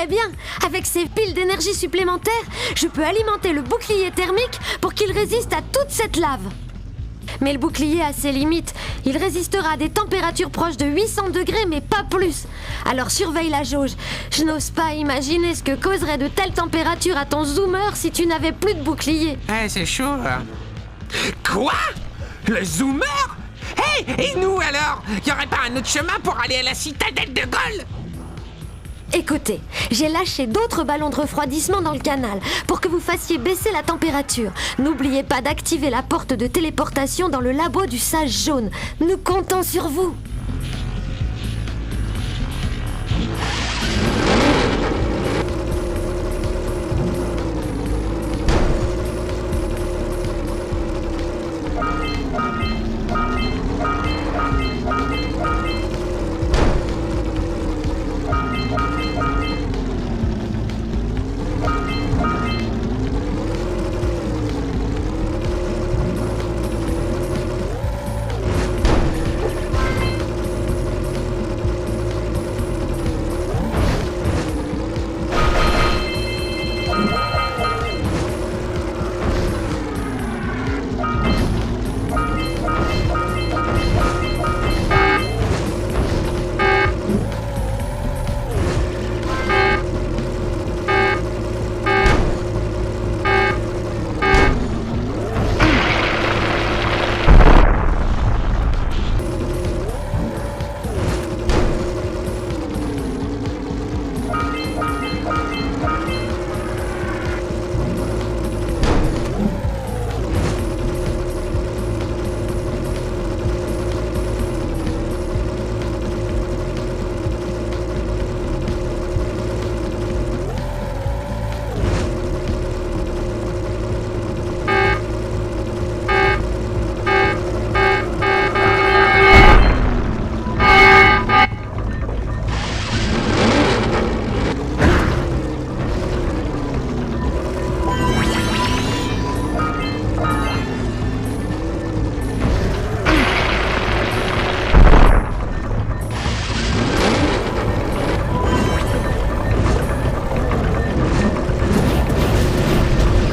bien. Avec ces piles d'énergie supplémentaires, je peux alimenter le bouclier thermique pour qu'il résiste à toute cette lave. Mais le bouclier a ses limites. Il résistera à des températures proches de 800 degrés, mais pas plus. Alors surveille la jauge. Je n'ose pas imaginer ce que causerait de telles températures à ton zoomer si tu n'avais plus de bouclier. Ouais, c'est chaud. Quoi? Le zoomer? Hey, et nous alors? Y aurait pas un autre chemin pour aller à la citadelle de Gaulle? Écoutez, j'ai lâché d'autres ballons de refroidissement dans le canal pour que vous fassiez baisser la température. N'oubliez pas d'activer la porte de téléportation dans le labo du sage jaune. Nous comptons sur vous.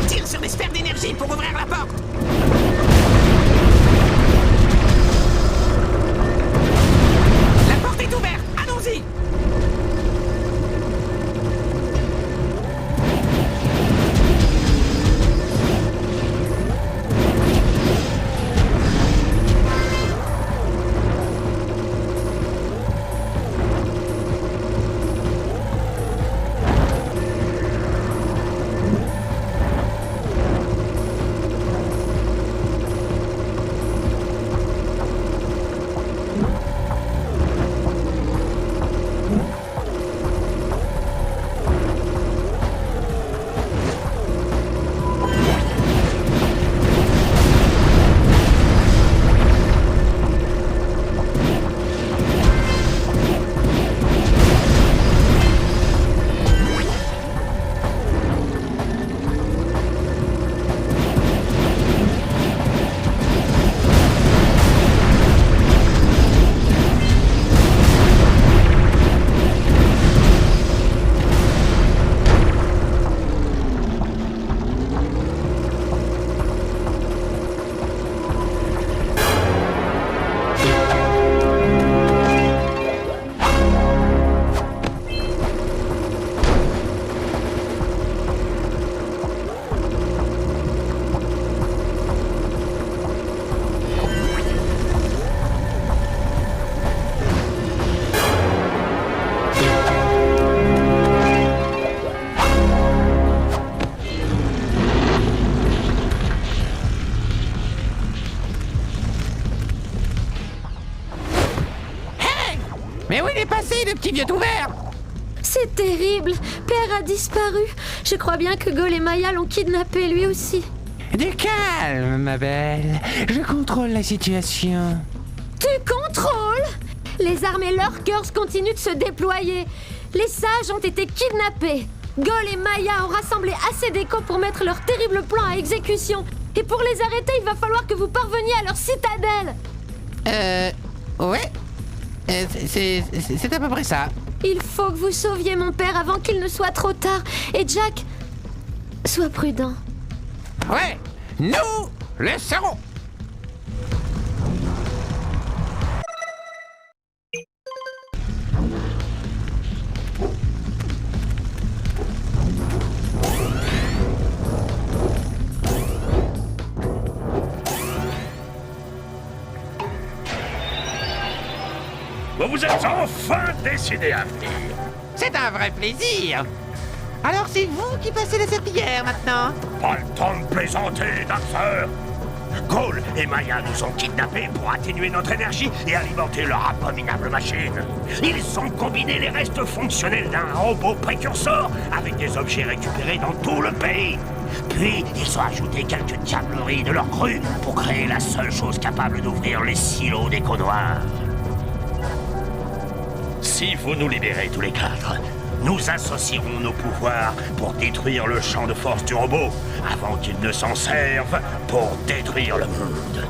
Tire sur les sphères d'énergie pour ouvrir la porte. La porte est ouverte, allons-y. Mais où il est passé, le petit vieux tout vert? C'est terrible. Père a disparu. Je crois bien que Gaulle et Maya l'ont kidnappé lui aussi. Du calme, ma belle. Je contrôle la situation. Tu contrôles? Les armées Lurkers continuent de se déployer. Les sages ont été kidnappés. Gaulle et Maya ont rassemblé assez d'échos pour mettre leur terrible plan à exécution. Et pour les arrêter, il va falloir que vous parveniez à leur citadelle. Ouais. C'est à peu près ça. Il faut que vous sauviez mon père avant qu'il ne soit trop tard. Et Jack, sois prudent. Ouais, nous le serons. Vous vous êtes enfin décidé à venir. C'est un vrai plaisir. Alors c'est vous qui passez la serpillière maintenant? Pas le temps de plaisanter, Darkser. Cole et Maya nous ont kidnappés pour atténuer notre énergie et alimenter leur abominable machine. Ils ont combiné les restes fonctionnels d'un robot précurseur avec des objets récupérés dans tout le pays. Puis, ils ont ajouté quelques diableries de leur cru pour créer la seule chose capable d'ouvrir les silos d'écho noirs. Si vous nous libérez tous les quatre, nous associerons nos pouvoirs pour détruire le champ de force du robot, avant qu'il ne s'en serve pour détruire le monde.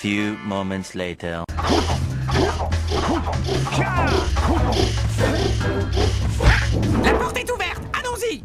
few moments later. La porte est ouverte, allons-y.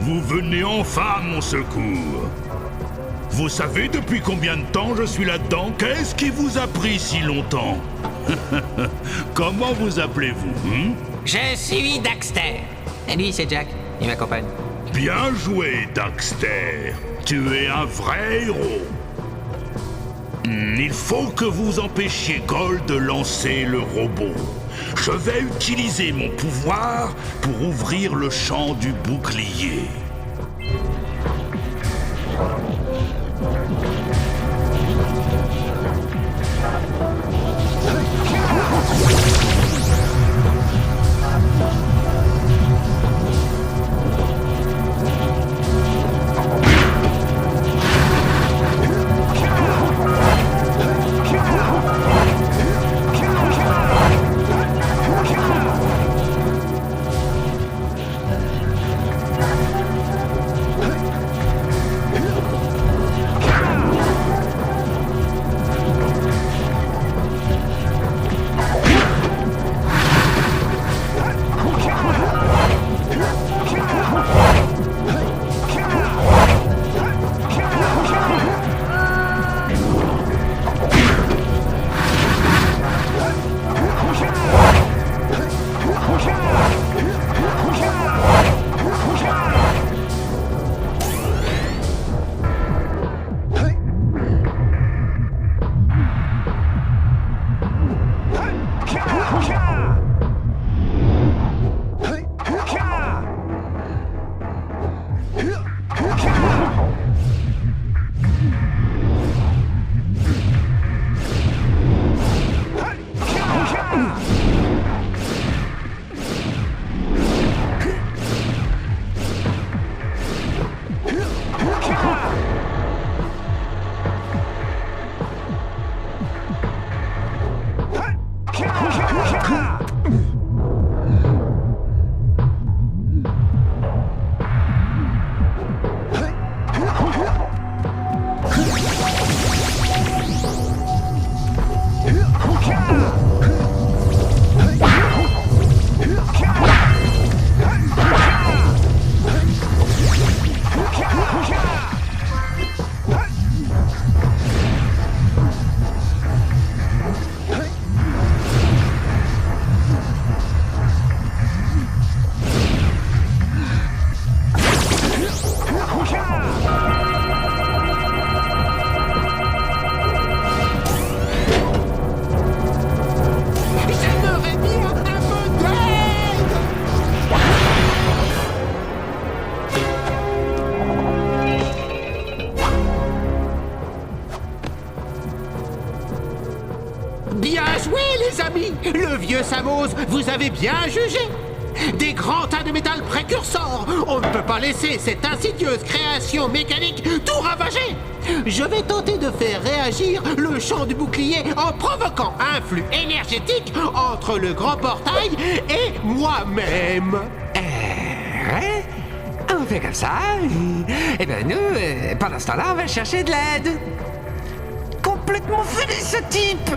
Vous venez enfin à mon secours. Vous savez depuis combien de temps je suis là-dedans? Qu'est-ce qui vous a pris si longtemps? Comment vous appelez-vous, Je suis Daxter. Et lui, c'est Jack. Il m'accompagne. Bien joué, Daxter. Tu es un vrai héros. Il faut que vous empêchiez Cole de lancer le robot. Je vais utiliser mon pouvoir pour ouvrir le champ du bouclier. Bien joué, les amis! Le vieux Samos, vous avez bien jugé! Des grands tas de métal précurseurs! On ne peut pas laisser cette insidieuse création mécanique tout ravager! Je vais tenter de faire réagir le champ du bouclier en provoquant un flux énergétique entre le grand portail et moi-même! Ouais, on fait comme ça. Et ben nous, pendant ce temps-là, on va chercher de l'aide. Complètement fini ce type!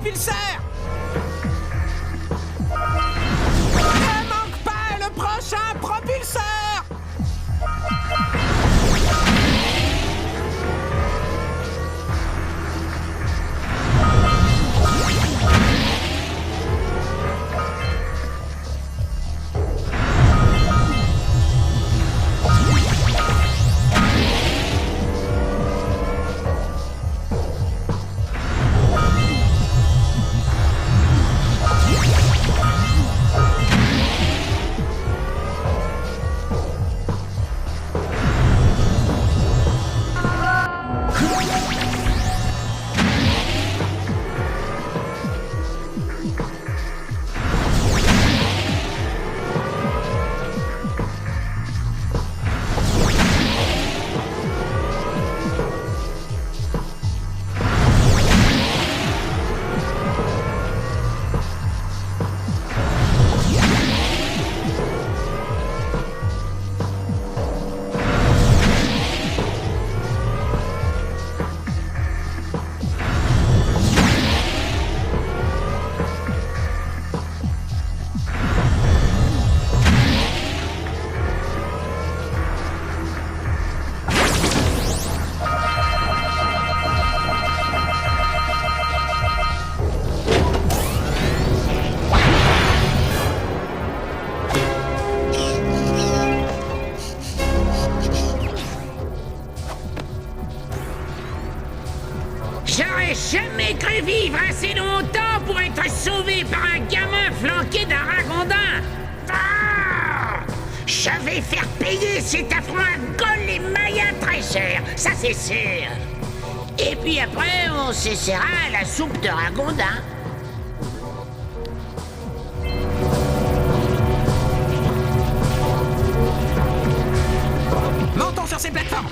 propulseur! Ne manque pas le prochain propulseur! J'aurais jamais cru vivre assez longtemps pour être sauvé par un gamin flanqué d'un ragondin. Ah, je vais faire payer cet affront à Gol et Maya très cher, ça c'est sûr. Et puis après, on s'essaiera à la soupe de ragondin. Montons sur ces plateformes!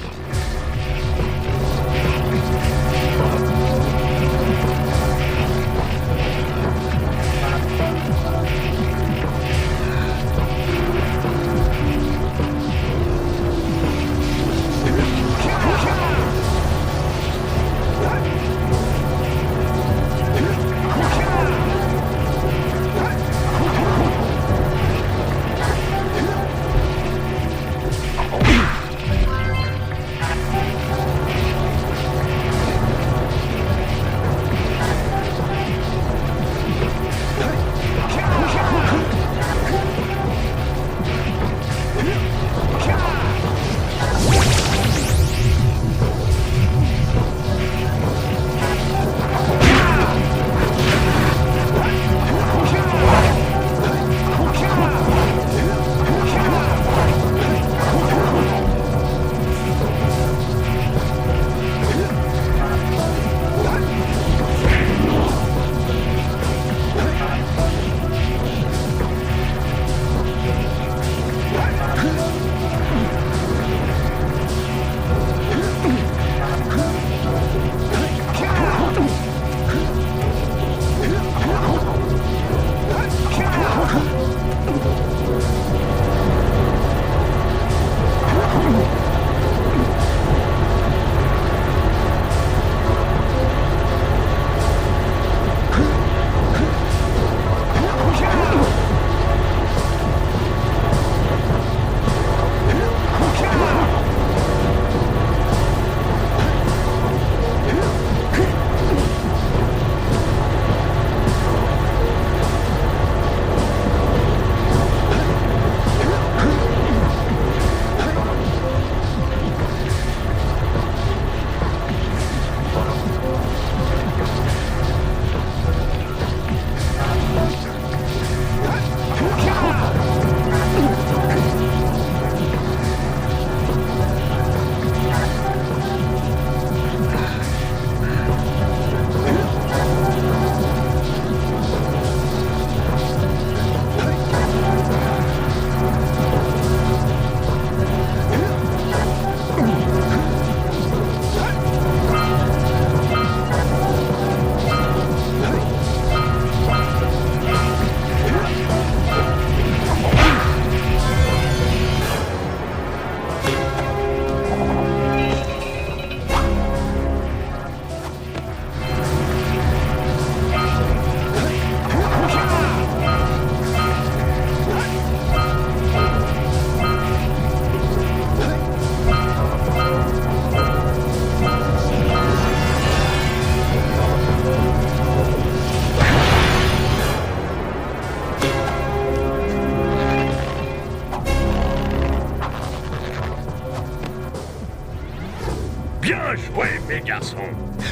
joué, mes garçons.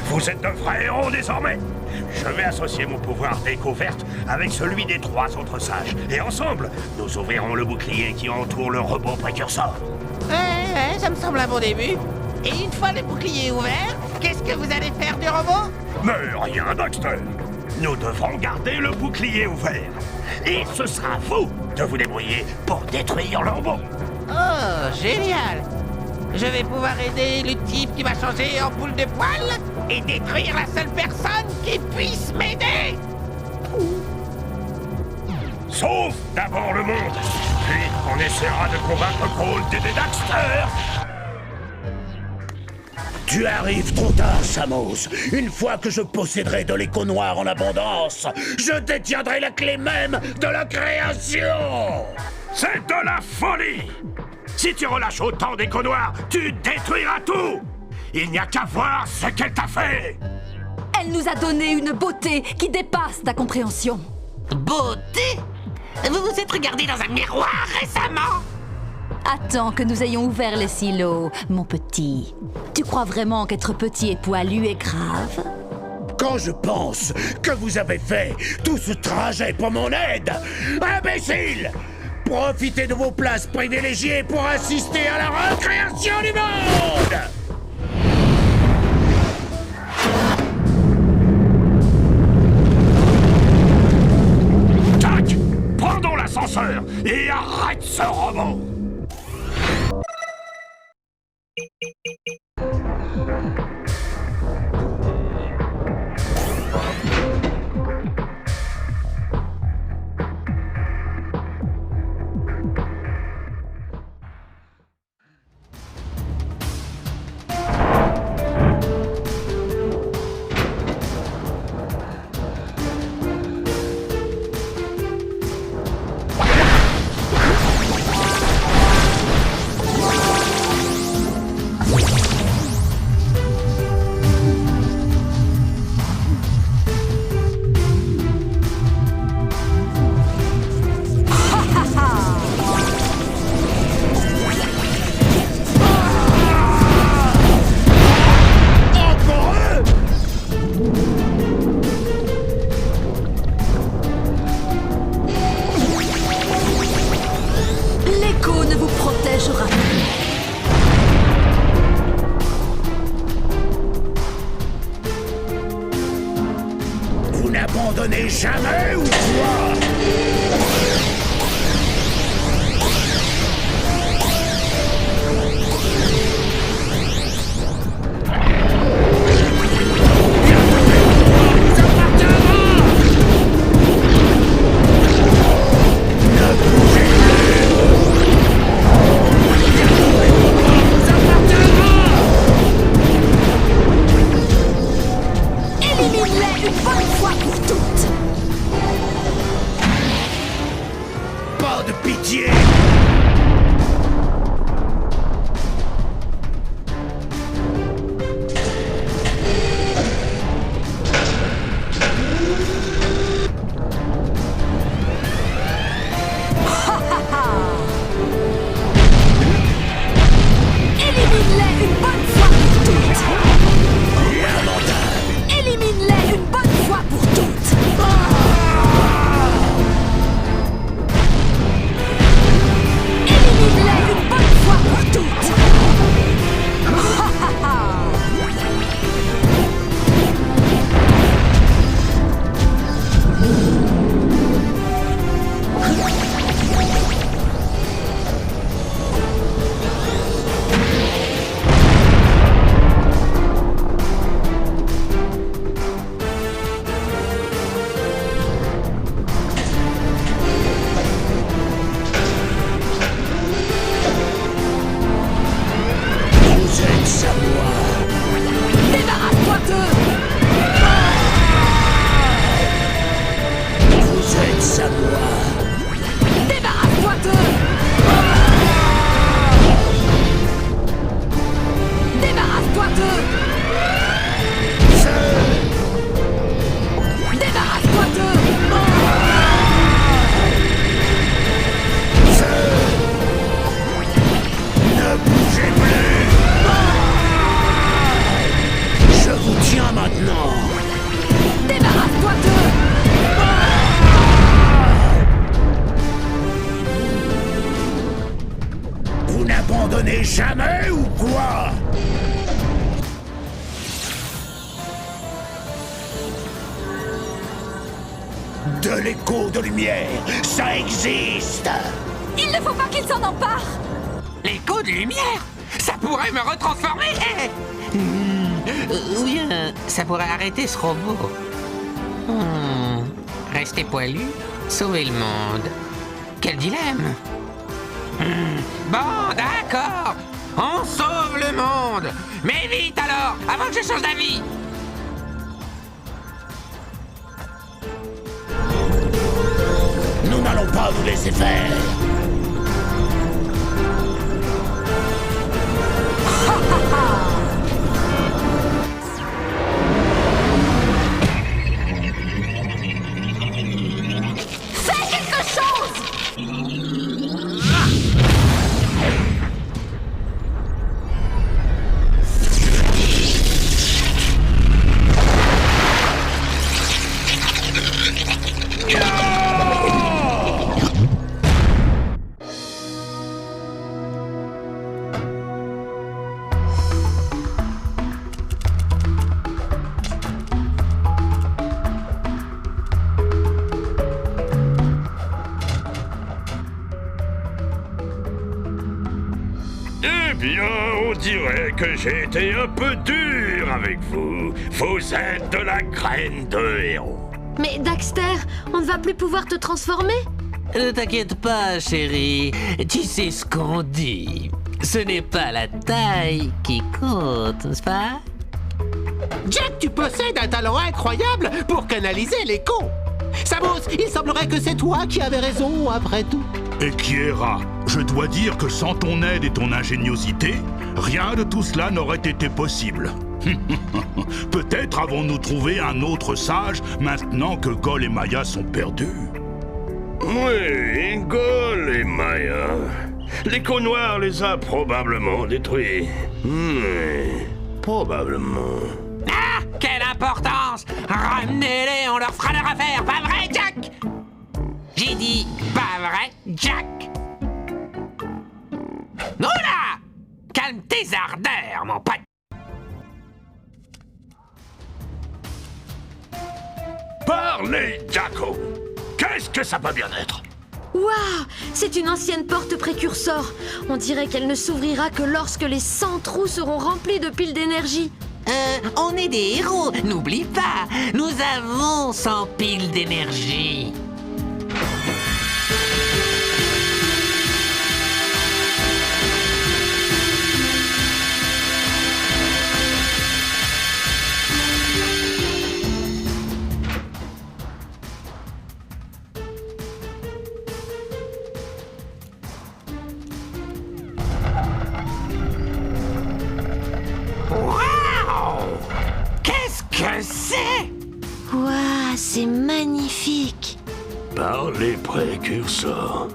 Vous êtes de vrais héros désormais. Je vais associer mon pouvoir découverte avec celui des 3 autres sages. Et ensemble, nous ouvrirons le bouclier qui entoure le robot précurseur. Ouais, ça me semble un bon début. Et une fois le bouclier ouvert, qu'est-ce que vous allez faire du robot? Mais rien, Daxter. Nous devrons garder le bouclier ouvert. Et ce sera à vous de vous débrouiller pour détruire le robot. Oh, génial! Je vais pouvoir aider le type qui va changer en boule de poil et détruire la seule personne qui puisse m'aider! Sauf d'abord le monde. Puis on essaiera de convaincre Cole d'aider Daxter. Tu arrives trop tard, Samos. Une fois que je posséderai de l'écho noir en abondance, je détiendrai la clé même de la création! C'est de la folie! Si tu relâches autant d'écho noirs, tu détruiras tout! Il n'y a qu'à voir ce qu'elle t'a fait! Elle nous a donné une beauté qui dépasse ta compréhension. Beauté? Vous vous êtes regardé dans un miroir récemment? Attends que nous ayons ouvert les silos, mon petit. Tu crois vraiment qu'être petit et poilu est grave? Quand je pense que vous avez fait tout ce trajet pour mon aide, imbécile! Profitez de vos places privilégiées pour assister à la recréation du monde! Tac! Prendons l'ascenseur et arrête ce robot! L'écho ne vous protégera plus. Vous n'abandonnez jamais ou quoi? Élimine-les une bonne fois pour toutes. Pas de pitié! Élimine-les une bonne fois pour toutes. Élimine-les une bonne fois pour toutes. Jamais ou quoi? De l'écho de lumière, ça existe! Il ne faut pas qu'il s'en empare! L'écho de lumière? Ça pourrait me retransformer! Ou bien, ça pourrait arrêter ce robot. Rester poilu, sauver le monde. Quel dilemme! Bon, d'accord! On sauve le monde! Mais vite alors, avant que je change d'avis! Nous n'allons pas vous laisser faire! Fais quelque chose! Eh bien, on dirait que j'ai été un peu dur avec vous. Vous êtes de la graine de héros. Mais Daxter, on ne va plus pouvoir te transformer? Ne t'inquiète pas, chérie. Tu sais ce qu'on dit. Ce n'est pas la taille qui compte, n'est-ce pas? Jack, tu possèdes un talent incroyable pour canaliser l'écho. Samus, il semblerait que c'est toi qui avais raison, après tout. Et Kiera, je dois dire que sans ton aide et ton ingéniosité, rien de tout cela n'aurait été possible. Peut-être avons-nous trouvé un autre sage maintenant que Gol et Maya sont perdus. Oui, Gol et Maya. L'écho noir les a probablement détruits. Probablement. Ah, quelle importance! Ramenez-les, on leur fera leur affaire, pas vrai, Jack? J'ai dit, pas vrai, Jack? Oula! Calme tes ardeurs, mon pote! Parlez, Jacko! Qu'est-ce que ça peut bien être? Waouh! C'est une ancienne porte précurseur. On dirait qu'elle ne s'ouvrira que lorsque les 100 trous seront remplis de piles d'énergie. On est des héros, n'oublie pas, nous avons 100 piles d'énergie. Que c'est? Waouh, c'est magnifique. Par les précurseurs.